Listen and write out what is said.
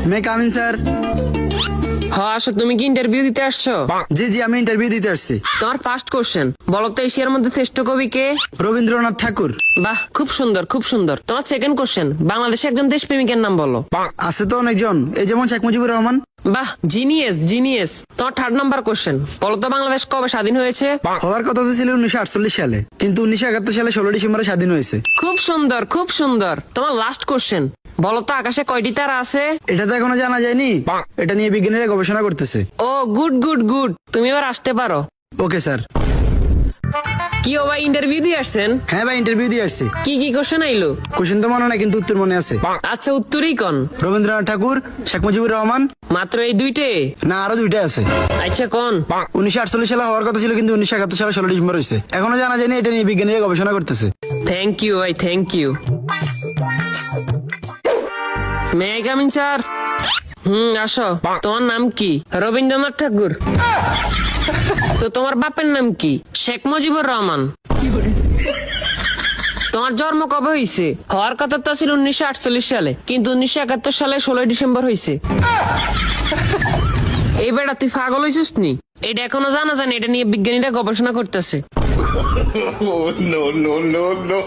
মে come in sir. হ্যাঁ আসো, তুমি কি ইন্টারভিউ দিতে আসছো? জি জি, আমি ইন্টারভিউ দিতে আসছি। তোমার ফার্স্ট কোশ্চেন বলো তো, এশিয়ার মধ্যে শ্রেষ্ঠ কবি কে? রবীন্দ্রনাথ ঠাকুর। বাহ, খুব সুন্দর খুব সুন্দর। তোমার সেকেন্ড কোশ্চেন, বাংলাদেশে একজন দেশপ্রেমিকের নাম বলো। আছে তো অনেকজন, এই যেমন শেখ মুজিবুর রহমান। বাহ, জিনিয়াস জিনিয়াস। তোমার থার্ড নাম্বার কোশ্চেন, বলো তো বাংলাদেশ কবে স্বাধীন হয়েছে? হওয়ার কথা তো ছিল 1948 সালে, কিন্তু 1971 সালে 16 ডিসেম্বরে স্বাধীন হয়েছে। খুব সুন্দর খুব সুন্দর। তোমার লাস্ট কোশ্চেন, বলো তো আকাশে কয়টি তারা আছে? এটা তো এখনো জানা যায়নি, এটা নিয়ে বিজ্ঞানীরা গবেষণা করতেছে। ও গুড গুড গুড, তুমি এবার আসতে পারো। Okay sir. কি ও ভাই, ইন্টারভিউ দিয়ে আসছেন? হ্যাঁ ভাই, ইন্টারভিউ দিয়ে আসছি। কি কি কোশ্চেন আইলো? কোশ্চেন তো মনে নাই, কিন্তু উত্তর মনে আছে। আচ্ছা, উত্তরই কোন? রবীন্দ্রনাথ ঠাকুর, শেখ মুজিবুর রহমান। মাত্র এই দুইটে? না, আরো দুইটা আছে। আচ্ছা কোন? 1948 সালে হওয়ার কথা ছিল, কিন্তু 1971 সালে 16 ডিসেম্বর হয়েছে। এখনো জানা যায়নি, এটা নিয়ে বিজ্ঞানীরা গবেষণা করতেছে। থ্যাংক ইউ ভাই, thank you. May come in sir? আসো। তোমার নাম কি? রবীন্দ্রনাথ ঠাকুর। তো তোমার বাপের নাম কি? শেখ মুজিবুর রহমান। তোমার জন্ম কবে হয়েছে? হওয়ার কথা তো ছিল 1948 সালে, কিন্তু 1971 সালে 16 ডিসেম্বর হয়েছে। এই বেটা, তুই পাগল হয়েছিস নি? এটা এখনো জানা জানি, এটা নিয়ে বিজ্ঞানীরা গবেষণা করতেছে। Oh, no, no, no, no.